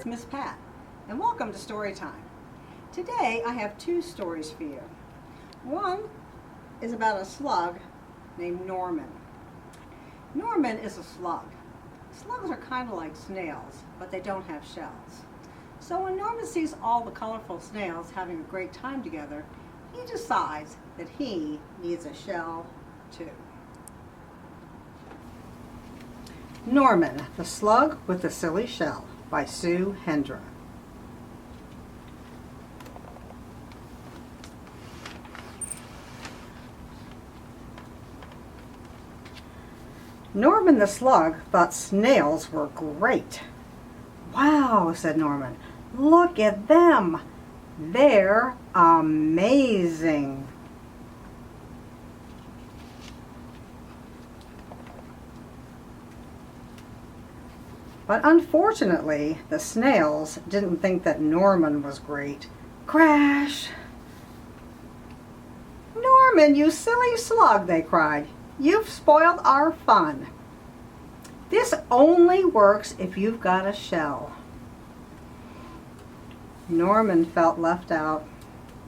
it's Miss Pat, and welcome to Story Time. Today I have two stories for you. One is about a slug named Norman. Norman is a slug. Slugs are kind of like snails, but they don't have shells. So when Norman sees all the colorful snails having a great time together, he decides that he needs a shell too. Norman, the Slug with the Silly Shell by Sue Hendra. Norman the Slug thought snails were great. "Wow," said Norman, "look at them. They're amazing." But unfortunately, the snails didn't think that Norman was great. Crash! "Norman, you silly slug," they cried. "You've spoiled our fun. This only works if you've got a shell." Norman felt left out.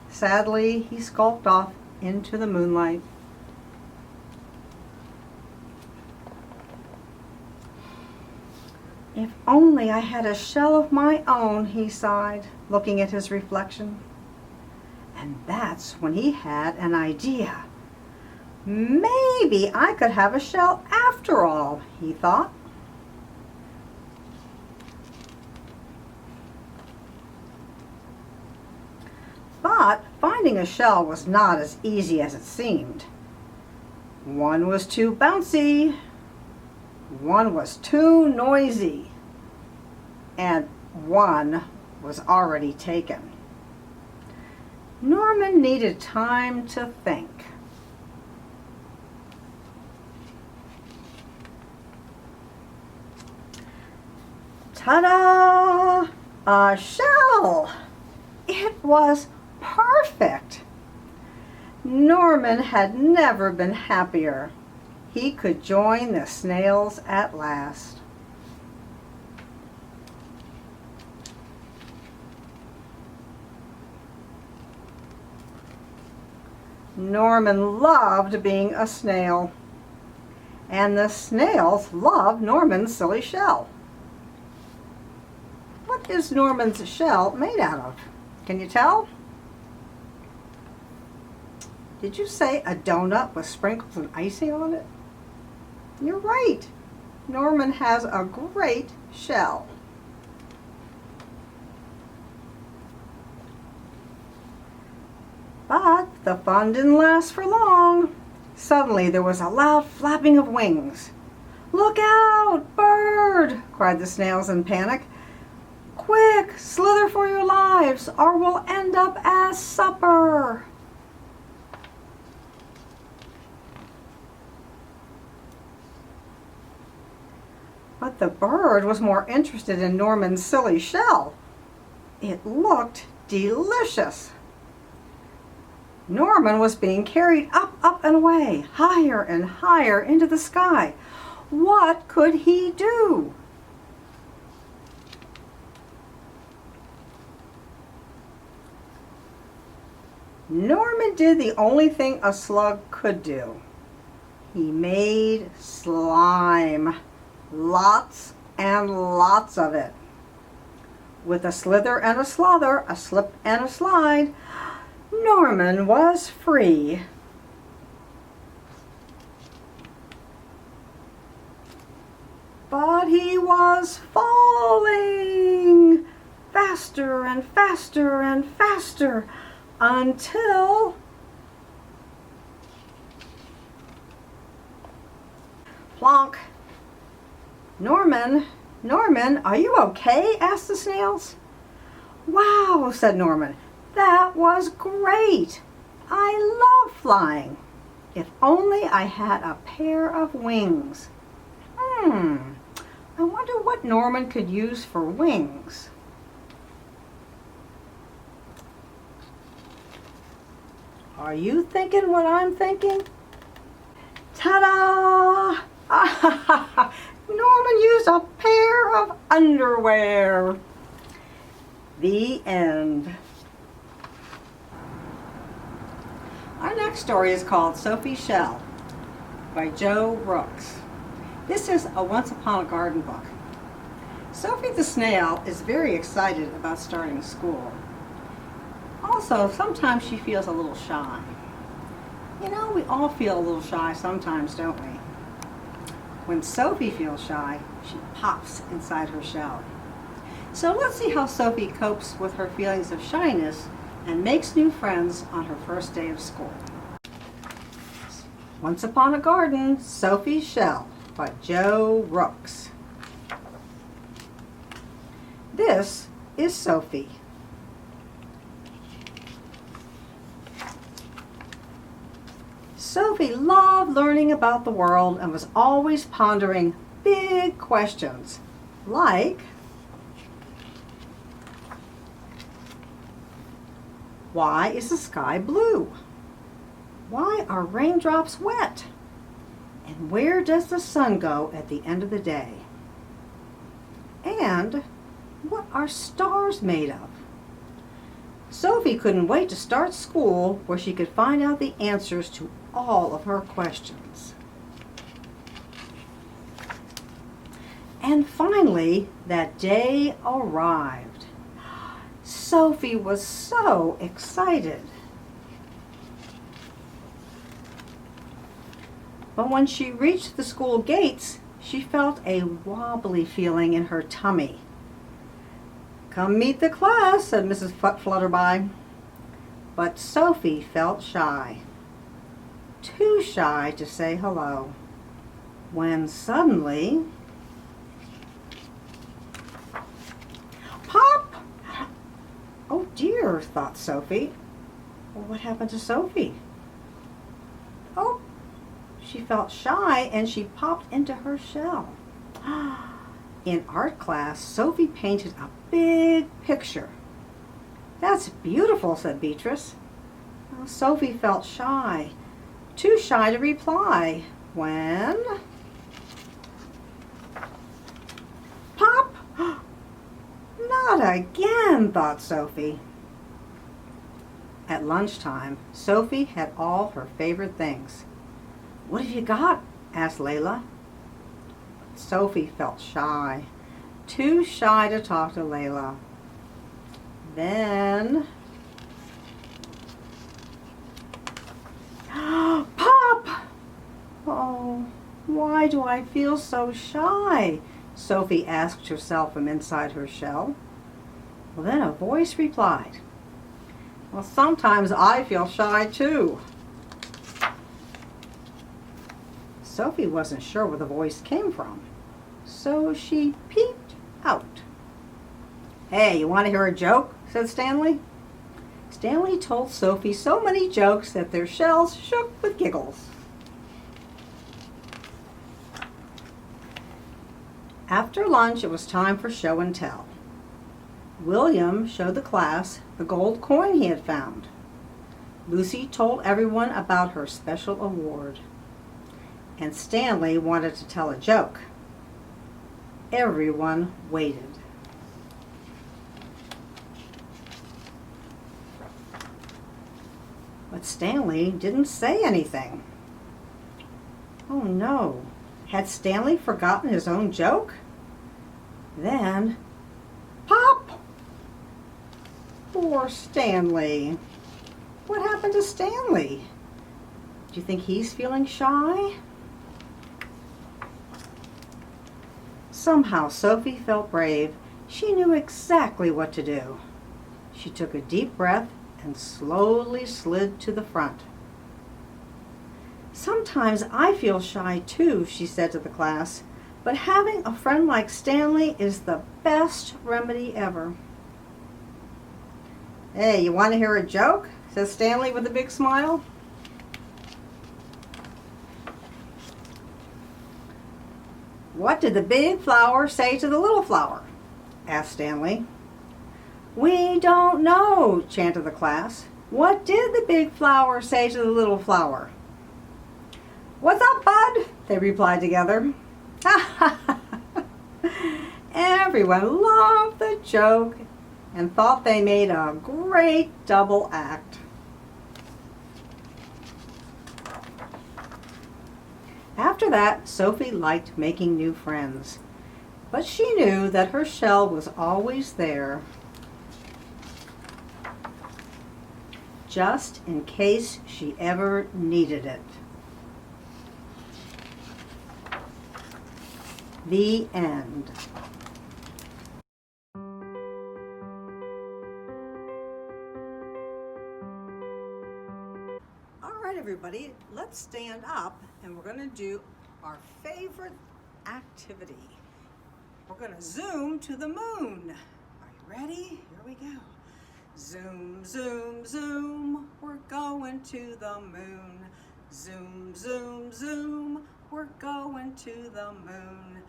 Sadly, he skulked off into the moonlight. "If only I had a shell of my own," he sighed, looking at his reflection. And that's when he had an idea. "Maybe I could have a shell after all," he thought. But finding a shell was not as easy as it seemed. One was too bouncy, one was too noisy, and one was already taken. Norman needed time to think. Ta-da! A shell! It was perfect! Norman had never been happier. He could join the snails at last. Norman loved being a snail, and the snails loved Norman's silly shell. What is Norman's shell made out of? Can you tell? Did you say a donut with sprinkles and icing on it? You're right. Norman has a great shell. But the fun didn't last for long. Suddenly there was a loud flapping of wings. "Look out, bird!" cried the snails in panic. "Quick, slither for your lives, or we'll end up as supper." But the bird was more interested in Norman's silly shell. It looked delicious. Norman was being carried up, up and away, higher and higher into the sky. What could he do? Norman did the only thing a slug could do. He made slime. Lots and lots of it. With a slither and a slother, a slip and a slide, Norman was free. But he was falling faster and faster and faster until plonk. "Norman, Norman, are you okay?" asked the snails. "Wow," said Norman, "that was great. I love flying. If only I had a pair of wings. I wonder what Norman could use for wings." Are you thinking what I'm thinking? Ta-da! Norman used a pair of underwear. The end. Our next story is called Sophie's Shell by Joe Brooks. This is a Once Upon a Garden book. Sophie the Snail is very excited about starting school. Also, sometimes she feels a little shy. You know, we all feel a little shy sometimes, don't we? When Sophie feels shy, she pops inside her shell. So let's see how Sophie copes with her feelings of shyness and makes new friends on her first day of school. Once Upon a Garden, Sophie's Shell by Joe Brooks. This is Sophie. Sophie loved learning about the world and was always pondering big questions like, why is the sky blue? Why are raindrops wet? And where does the sun go at the end of the day? And what are stars made of? Sophie couldn't wait to start school where she could find out the answers to all of her questions. And finally, that day arrived. Sophie was so excited. But when she reached the school gates, she felt a wobbly feeling in her tummy. "Come meet the class," said Mrs. Flutterby. But Sophie felt shy. Too shy to say hello. When suddenly, pop! Oh dear, thought Sophie. Well, what happened to Sophie? Oh, she felt shy and she popped into her shell. In art class, Sophie painted a big picture. "That's beautiful," said Beatrice. Well, Sophie felt shy, too shy to reply, when pop! Not again, thought Sophie. At lunchtime, Sophie had all her favorite things. "What have you got?" asked Layla. Sophie felt shy, too shy to talk to Layla. Then, pop! Oh, why do I feel so shy? Sophie asked herself from inside her shell. Well, then a voice replied, "Well, sometimes I feel shy too." Sophie wasn't sure where the voice came from, so she peeped out. "Hey, you want to hear a joke?" said Stanley. Stanley told Sophie so many jokes that their shells shook with giggles. After lunch, it was time for show and tell. William showed the class the gold coin he had found. Lucy told everyone about her special award. And Stanley wanted to tell a joke. Everyone waited. But Stanley didn't say anything. Oh no, had Stanley forgotten his own joke? Then, pop! Poor Stanley. What happened to Stanley? Do you think he's feeling shy? Somehow Sophie felt brave. She knew exactly what to do. She took a deep breath and slowly slid to the front. "Sometimes I feel shy too," she said to the class, "but having a friend like Stanley is the best remedy ever." "Hey, you want to hear a joke?" says Stanley with a big smile. "What did the big flower say to the little flower?" asked Stanley. "We don't know," chanted the class. "What did the big flower say to the little flower?" "What's up, bud?" they replied together. Everyone loved the joke, and thought they made a great double act. After that, Sophie liked making new friends, but she knew that her shell was always there, just in case she ever needed it. The end. All right, everybody, let's stand up and we're going to do our favorite activity. We're going to zoom to the moon. Are you ready? Here we go. Zoom, zoom, zoom, we're going to the moon. Zoom, zoom, zoom, we're going to the moon.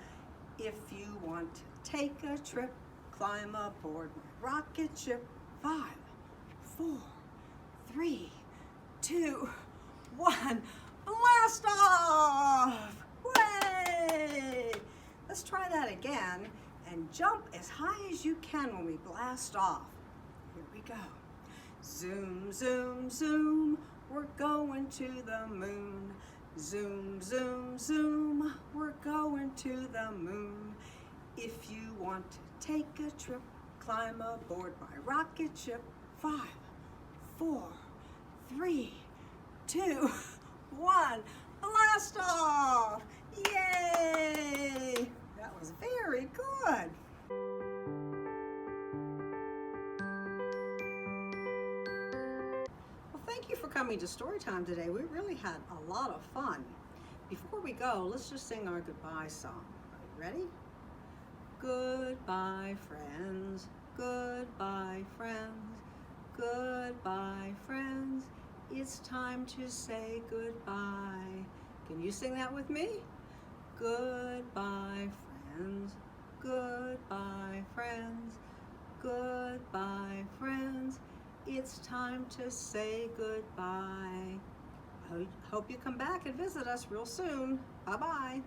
If you want to take a trip, climb aboard my rocket ship. 5, 4, 3, 2, 1, blast off! Way! Let's try that again and jump as high as you can when we blast off. Here we go. Zoom, zoom, zoom, we're going to the moon. Zoom, zoom, zoom, we're going to the moon. If you want to take a trip, climb aboard my rocket ship. 5, 4, 3, 2, 1, blast off! Yay! That was very good. Thank you for coming to Storytime today. We really had a lot of fun. Before we go, let's just sing our goodbye song. Are you ready? Goodbye, friends. Goodbye, friends. Goodbye, friends. It's time to say goodbye. Can you sing that with me? Goodbye, friends. Goodbye, friends. Goodbye, friends. It's time to say goodbye. I hope you come back and visit us real soon. Bye-bye.